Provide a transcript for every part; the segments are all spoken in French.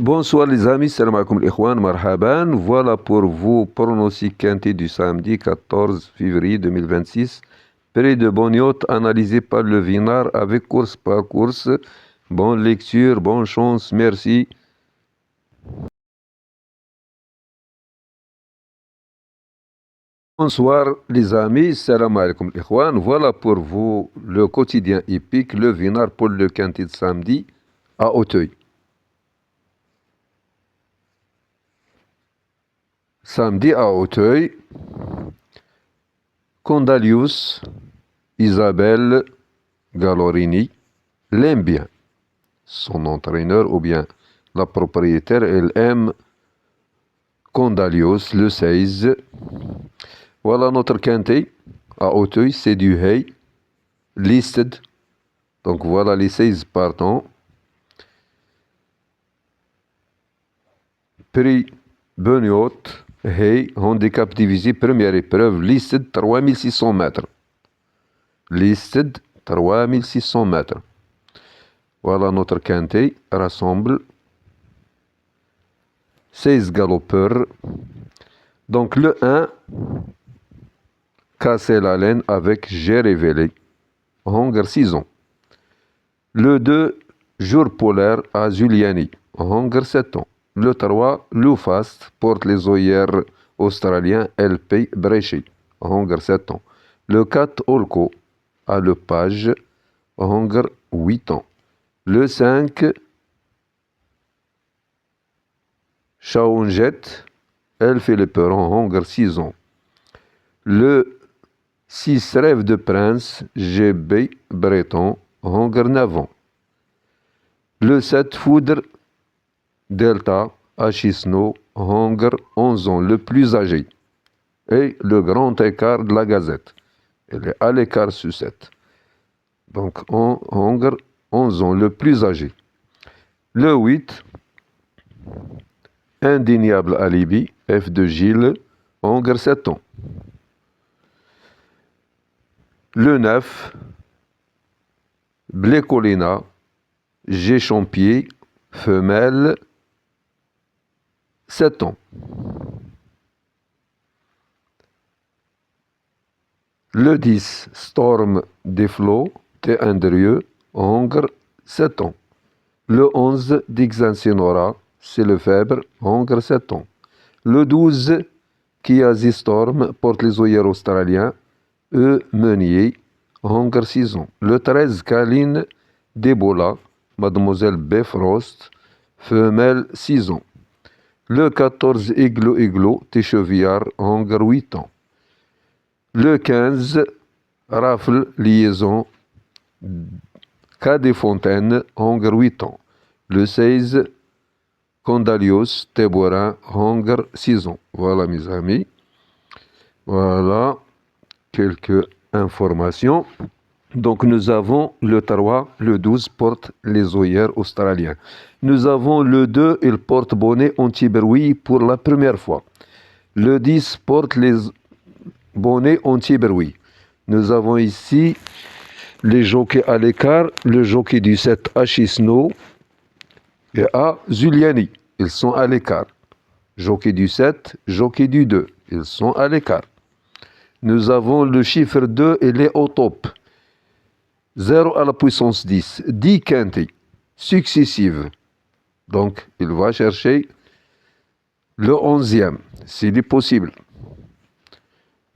Bonsoir les amis, salam alaikum l'ikhwan, marhaban. Voilà pour vos pronostics quintés du samedi 14 février 2026. Prix de Boniot analysé par le Vinard avec course par course. Bonne lecture, bonne chance, merci. Bonsoir les amis, salam alaikum l'ikhwan. Voilà pour vous le quotidien épique, le Vinard pour le quintet de samedi à Auteuil. Samedi à Auteuil, Condalius, Isabelle Gallorini l'aime bien. Son entraîneur ou bien la propriétaire, elle aime Condalius, le 16. Voilà notre quintet à Auteuil, c'est du Hay, listed. Donc voilà les 16 partants. Prix Beniot, Hay, handicap divisé, première épreuve, listed 3600 mètres. Listed 3600 mètres. Voilà notre quintet, rassemble 16 galopeurs. Donc le 1, casser la laine avec J'ai révélé, Hunger 6 ans. Le 2, jour polaire à Giuliani, Hunger 7 ans. Le 3, Loufast, porte les œillères australiens LP Bréchy, Hunger 7 ans. Le 4, Olco, à Le Page, Hunger 8 ans. Le 5, Chaounjet, elle fait le peron, Hunger 6 ans. Le 6, Rêve de Prince, GB Breton, Hunger 9 ans. Le 7, Foudre Delta, Achisno, Hunger 11 ans, le plus âgé. Et le grand écart de la Gazette. Elle est à l'écart sur 7. Donc, Hunger 11 ans, le plus âgé. Le 8, Indéniable Alibi, F de Gilles, Hunger 7 ans. Le 9, Blécolina, G. Champier, femelle, 7 ans. Le 10, Storm des Flots, T. Andrieux, Hunger, 7 ans. Le 11, Dixon Sinora, c'est le Fèbre, Hunger, 7 ans. Le 12, Kiazi Storm, porte les œillères australiens, E. Meunier, Hunger 6 ans. Le 13, Kaline Debola, Mademoiselle Befrost, femelle 6 ans. Le 14, Iglo, Téchevillard, Hunger 8 ans. Le 15, Rafle Liaison, Cadet Fontaine, Hunger 8 ans. Le 16, Condalios Téborin, Hunger 6 ans. Voilà mes amis. Voilà quelques informations. Donc nous avons le 3, le 12 porte les œillères australiens. Nous avons le 2, il porte bonnet anti-bruit pour la première fois. Le 10 porte les bonnets anti-bruit. Nous avons ici les jockeys à l'écart, le jockey du 7 à Chisno et à Giuliani. Ils sont à l'écart. Jockey du 7, jockey du 2. Ils sont à l'écart. Nous avons le chiffre 2, il est au top. 0 à la puissance 10. 10 quintés successives. Donc, il va chercher le 11e, s'il est possible.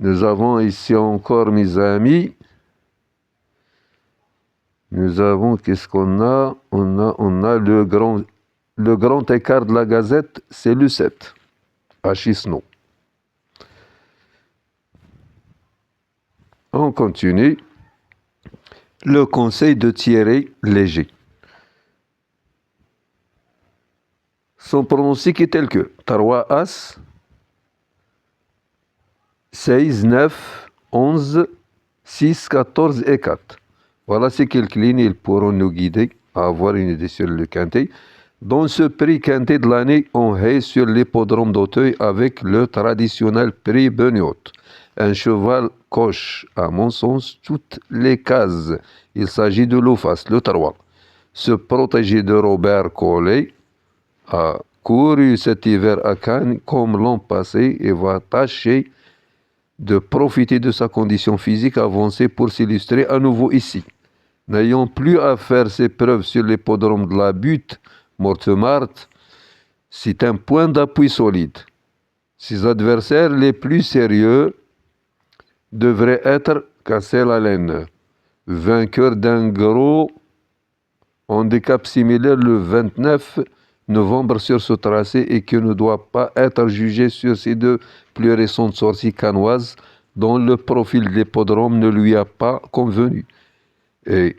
Nous avons ici encore, mes amis, nous avons, qu'est-ce qu'on a? On a le grand écart de la Gazette, c'est le 7, à Chisno. On continue. Le conseil de Thierry Léger. Son pronostic est tel que 3 As, 16, 9, 11, 6, 14 et 4. Voilà ces quelques lignes, ils pourront nous guider à avoir une idée sur le quintet. Dans ce prix quintet de l'année, on est sur l'hippodrome d'Auteuil avec le traditionnel prix Beniot. Un cheval coche, à mon sens, toutes les cases. Il s'agit de Loufast, le 3. Se protéger de Robert Collet, a couru cet hiver à Cannes comme l'an passé et va tâcher de profiter de sa condition physique avancée pour s'illustrer à nouveau ici. N'ayant plus à faire ses preuves sur l'hippodrome de la Butte, Mortemart, c'est un point d'appui solide. Ses adversaires les plus sérieux devraient être Cassel Allen, vainqueur d'un gros handicap similaire le 29 novembre sur ce tracé et qui ne doit pas être jugé sur ses deux plus récentes sorties cannoises dont le profil de l'hippodrome ne lui a pas convenu. Et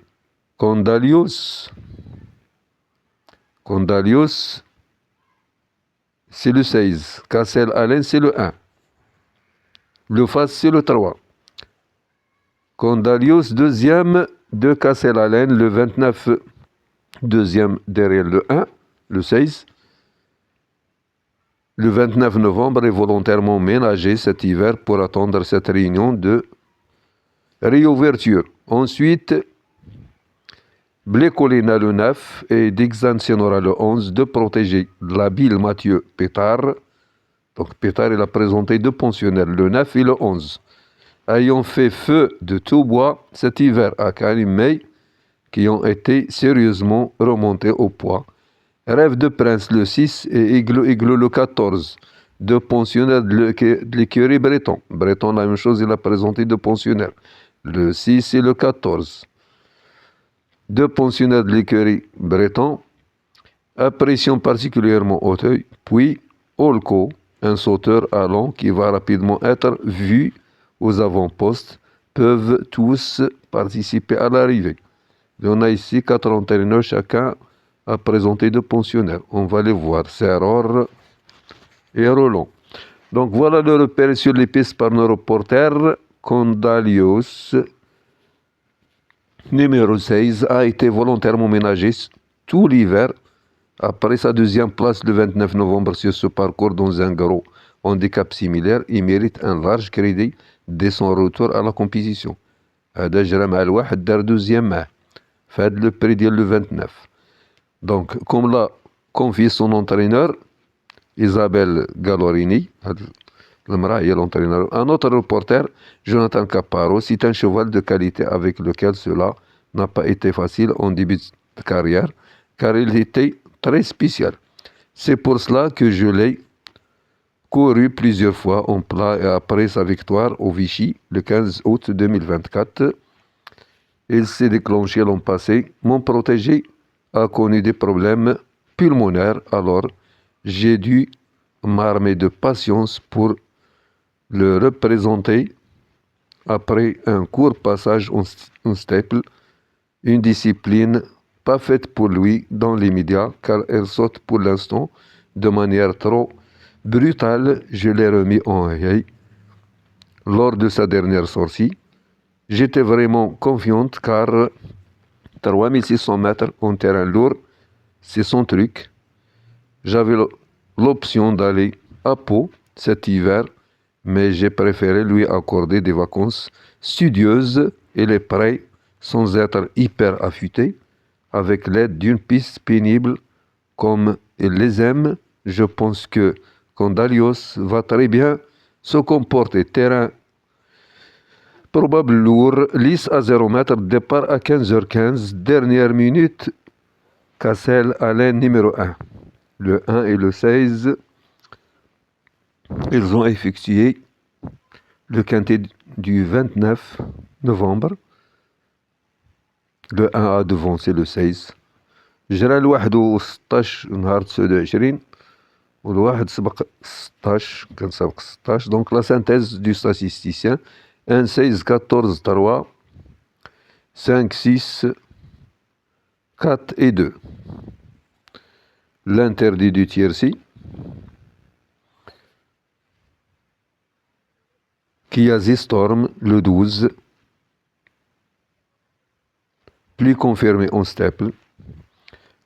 Condalius, c'est le 16. Cassel Allen, c'est le 1. Le Face, c'est le 3. Condalius, deuxième de Cassel Allen, le 29, deuxième derrière le 1, le 16. Le 29 novembre est volontairement ménagé cet hiver pour attendre cette réunion de réouverture. Ensuite, Blécolina le 9 et Dixan Senora le 11, deux protégés de l'habile Mathieu Pétard. Donc Pétard, il a présenté deux pensionnaires, le 9 et le 11. Ayant fait feu de tout bois cet hiver à Karim-May, qui ont été sérieusement remontés au poids. Rêve de Prince le 6 et Igloo le 14, deux pensionnaires de l'écurie Breton. Breton, la même chose, il a présenté deux pensionnaires, le 6 et le 14. Deux pensionnaires de l'écurie Breton, appréciant particulièrement Auteuil, puis Olco, un sauteur allant qui va rapidement être vu aux avant-postes, peuvent tous participer à l'arrivée. On a ici 4 entraîneurs, chacun a présenté deux pensionnaires. On va les voir, Serror et Roland. Donc voilà le repère sur les pistes par nos reporters. Condalius, numéro 16, a été volontairement ménagé tout l'hiver après sa deuxième place le 29 novembre sur ce parcours dans un gros handicap similaire. Il mérite un large crédit dès son retour à la compétition. هذا جرى مع الواحد دار دوزيام معاه في هذا لو بري ديال لو 29. Donc comme l'a confié son entraîneur Isabelle Gallorini, المرأة هي l'entraîneur. Un autre reporter, Jonathan Caparo, c'est un cheval de qualité avec lequel cela n'a pas été facile en début de carrière, car il était très spécial. C'est pour cela que je l'ai couru plusieurs fois en plat et après sa victoire au Vichy le 15 août 2024. Il s'est déclenché l'an passé. Mon protégé a connu des problèmes pulmonaires, alors j'ai dû m'armer de patience pour le représenter après un court passage en steeple, une discipline pas faite pour lui dans les médias car elle saute pour l'instant de manière trop brutale. Je l'ai remis en haie lors de sa dernière sortie. J'étais vraiment confiante car 3600 mètres en terrain lourd, c'est son truc. J'avais l'option d'aller à Pau cet hiver, mais j'ai préféré lui accorder des vacances studieuses et les prêts sans être hyper affûté, avec l'aide d'une piste pénible comme il les aime. Je pense que Condalios va très bien se comporter. Terrain probable lourd, lisse à 0 mètre, départ à 15h15, dernière minute, Cassel Allen numéro 1. Le 1 et le 16, ils ont effectué le quintet du 29 novembre. Le 1 a devancé le 16. جرى الواحد و 16 نهار 29 والواحد سبق 16 كان سابق 16. Donc la synthèse du statisticien 1, 16, 14, 3, 5, 6, 4 et 2. L'interdit du tiercé Kiazi Storm le 12, plus confirmé en steeple.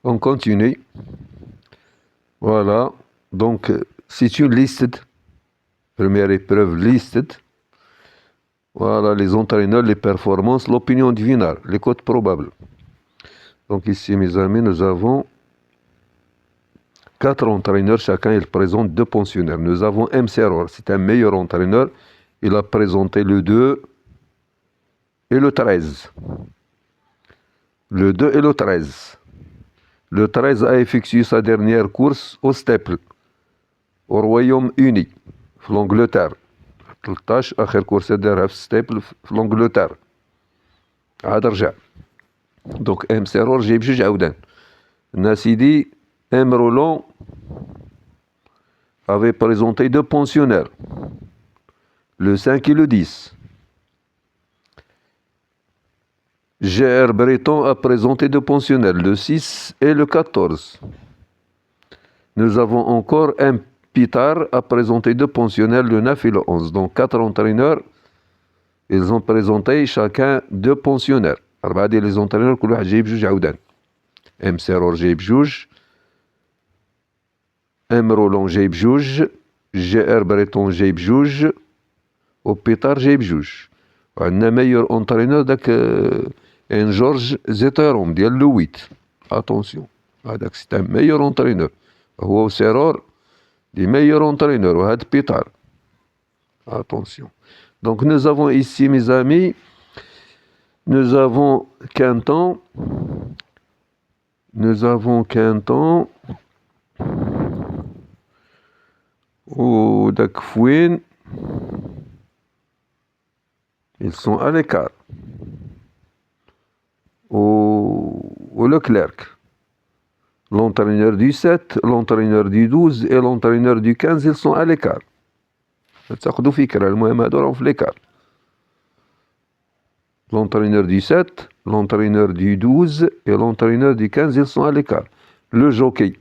On continue. Voilà. Donc, c'est une listed. Première épreuve listed. Voilà, les entraîneurs, les performances, l'opinion du winner, les cotes probables. Donc ici, mes amis, nous avons 4 entraîneurs, chacun il présente 2 pensionnaires. Nous avons M. Seror, c'est un meilleur entraîneur. Il a présenté le 2 et le 13. Le 2 et le 13. Le 13 a effectué sa dernière course au Steeple, au Royaume-Uni, في l'Angleterre. 13 آخر كورسة دارها في ستيبل في l'Angleterre. عاد رجع. دونك ام سيرور جايب 2 عاودان. Nassidi, M. Roland avait présenté 2 pensionnaires, le 5 et le 10. G.R. Breton a présenté 2 pensionnaires, le 6 et le 14. Nous avons encore M. Pitard a présenté 2 pensionnaires, le 9 et le 11. Donc 4 entraîneurs, ils ont présenté chacun 2 pensionnaires. 4 ديال les entraîneurs كل واحد جايب 2 عاودان. M. Seror جايب 2, M. Roland جايب 2, G.R. Breton جايب 2 و بيتار جايب 2. وعندنا meilleur entraîneur داك ان جورج زيتيروم ديال لو 8. اتونسيون هذاك سي ان meilleur entraîneur. هو وسيرور دي meilleur entraîneur وهاد بيتار. Attention. Donc nous avons ici, mes amis, nous avons Quinton, ou Dakfouine, ils sont à l'écart. Au Leclerc, l'entraîneur du 7, l'entraîneur du 12 et l'entraîneur du 15, ils sont à l'écart. تاخدوا فكرة المهم هادو راهم في l'écart. L'entraîneur du 7, l'entraîneur du 12 et l'entraîneur du 15, ils sont à l'écart. Le jockey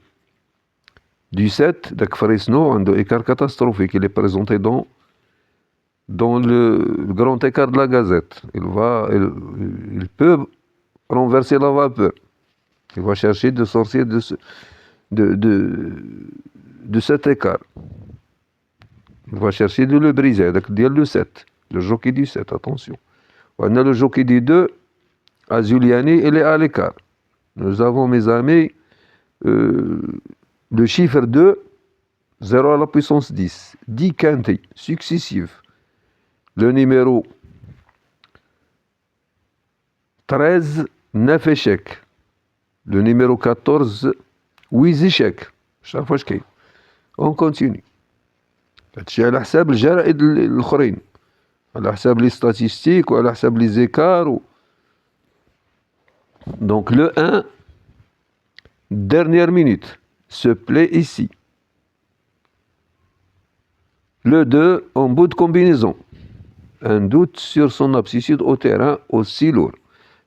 du 7, داك فريسنو عنده écart catastrophique. Il est présenté dans le grand écart de la Gazette. Il peut renverser la vapeur. Il va chercher de sortir de cet écart. Il va chercher de le briser. avec le 7, le jockey du 7, attention. On a le jockey du 2, Azuliani, il est à l'écart. Nous avons, mes amis, le chiffre 2, 0 à la puissance 10. 10 quintés successifs. Le numéro 13, 9 échecs. Le numéro 14, 8 échecs. Chaque fois que on continue. هادشي على حساب الجرائد الاخرين، على حساب لي ستاتيستيك وعلى حساب لي زيكار Donc le 1, dernière minute, se plaît ici. Le 2, en bout de combinaison, un doute sur son aptitude au terrain aussi lourd.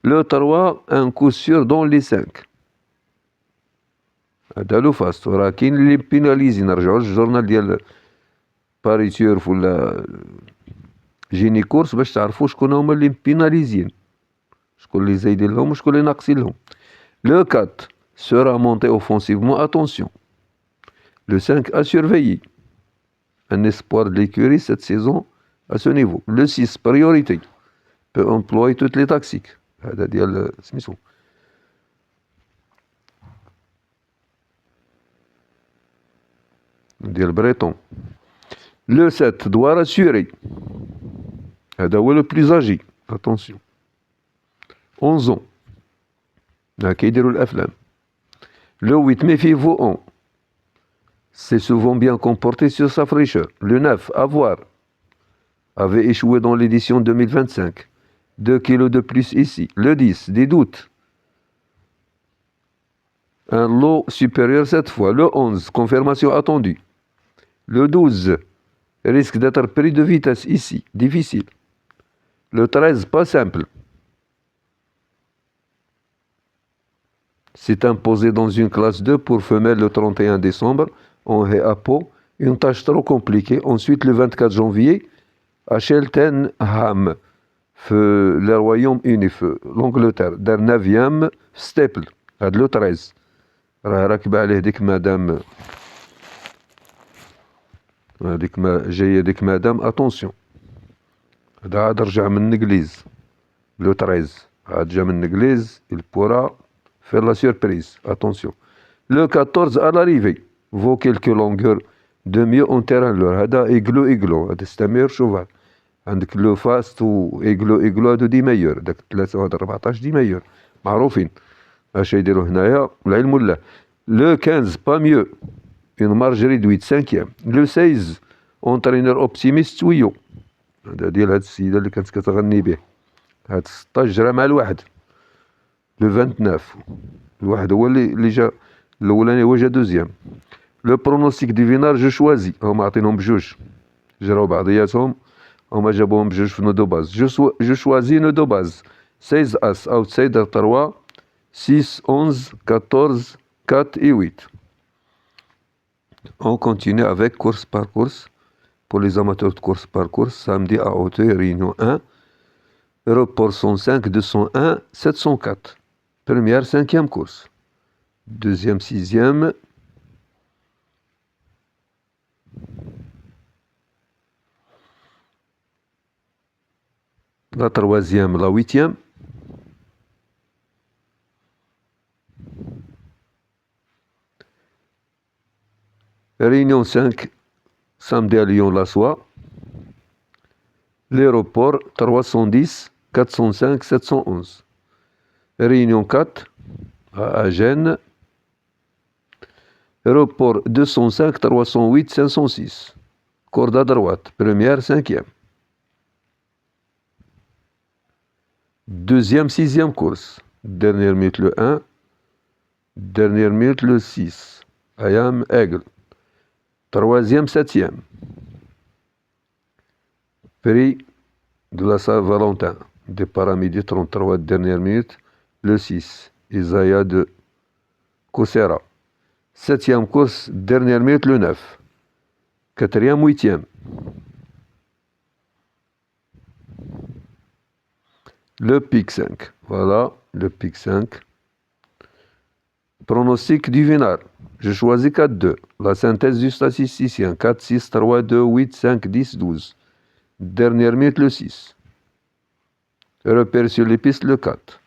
Le 3, un coup sûr dans les 5. هذا لو فاست. وراه كاين اللي بيناليزي. نرجعوا للجورنال ديال باري تيورف ولا جيني كورس باش تعرفوا شكون هما اللي بيناليزيين، شكون اللي زايدين لهم وشكون اللي ناقصين لهم. Le 4 sera monté offensivement, attention. Le 5 à surveiller. Un espoir de l'écurie cette saison à ce niveau. Le 6, priorité. Peut employer toutes les tactiques. هذا ديال سميتو. ديال بريطون. Le 7 doit rassurer. هذا هو le plus âgé. Attention. 11 ans. كيديروا الأفلام. Le 8, méfiez-vous en. C'est souvent bien comporté sur sa fraîcheur. Le 9, avoir. Avait échoué dans l'édition 2025. 2 kilos de plus ici. Le 10, des doutes. Un lot supérieur cette fois. Le 11, confirmation attendue. Le 12, risque d'être pris de vitesse ici. Difficile. Le 13, pas simple. s'est imposé dans une classe 2 pour femelles le 31 décembre en haie à Pau, une tâche trop compliquée. Ensuite, le 24 janvier, à Cheltenham, le Royaume-Uni, l'Angleterre, der 9e Steeple, le 13. راه راكبة عليه ديك مدام هذيك ما جايه ديك مدام اتونسيون. هذا عاد رجع من الانجليز لو 13 عاد جا من الانجليز il pourra faire la surprise attention. Le 14 à l'arrivée vaut quelques longueurs de mieux en terrain leur. هذا إيجلو هذا استمر شوفها عندك لو فاست وإيجلو هادو دي ميور داك 3 وهذا 14 دي ميور معروفين. اش يديروا هنايا العلم لله. لو 15 با ميو اون مارج ريدويت 5. لو 16 اونترينور اوبتيميست ويو هذا ديال هاد السيده اللي كانت كتغني به. هاد 16 جرى مع الواحد. لو 29 الواحد هو اللي جا الاولاني هو جا دوزيام. لو برونوستيك ديفينار جو شوازي هما عاطينهم بجوج جراو بعضياتهم هما جابوهم بجوج في نو دو باز. جو شوازي نو دو باز 16 اس اوتسايدر 3 6 11 14 4 et 8. On continue avec course par course. Pour les amateurs de course par course, samedi à Hauteuil, réunion 1, report 105 201 704. Première, 5e course. Deuxième, 6e. La 3e, la 8e. Réunion 5, samedi à Lyon-la-Soie. L'aéroport 310 405 711. Réunion 4 à Agen. Aéroport 205 308 506. Corde à droite, première, 5e. Deuxième, 6e course. Dernière minute le 1. Dernière minute le 6. Ayam Aigle. Troisième, 7e. Prix de la Saint-Valentin. Départ à midi 33, dernière minute le 6. Isaiah de Koussera. 7e course, dernière minute le 9. 4e, 8e. Le pic 5. Voilà, le pic 5. Pronostic du Vinard. Je choisis 4-2. La synthèse du statisticien. 4, 6, 3, 2, 8, 5, 10, 12. Dernière minute le 6. Repère sur les pistes le 4.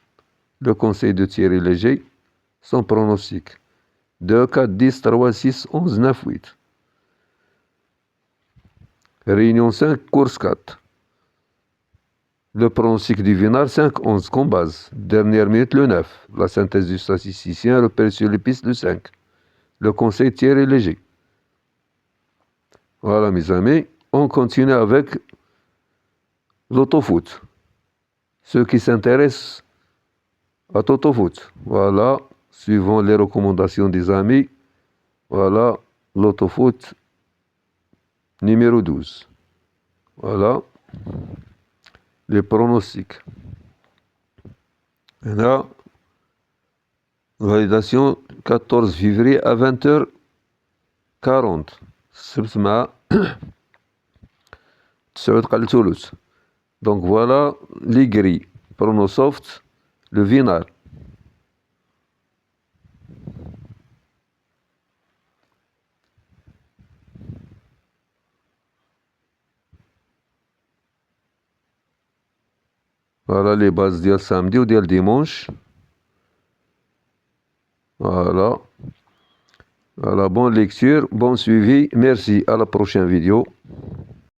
Le conseil de Thierry Léger. Son pronostic. 2, 4, 10, 3, 6, 11, 9, 8. Réunion 5, course 4. Le pronostic du Vinard, 5-11, comme base. Dernière minute, le 9. La synthèse du statisticien, repère sur les pistes, le 5. Le conseil Thierry Léger. Voilà, mes amis. On continue avec l'autofoot. Ceux qui s'intéressent à l'autofoot. Voilà, suivant les recommandations des amis. Voilà, l'autofoot numéro 12. Voilà. Les pronostics. Et là, validation 14 février à 20h40. السبت مع 9 قال ثلث. Donc voilà les grilles. Pronosoft, le Vinard. Voilà les bases ديال samedi ou ديال dimanche. Voilà. Voilà, bonne lecture, bon suivi. Merci, à la prochaine vidéo.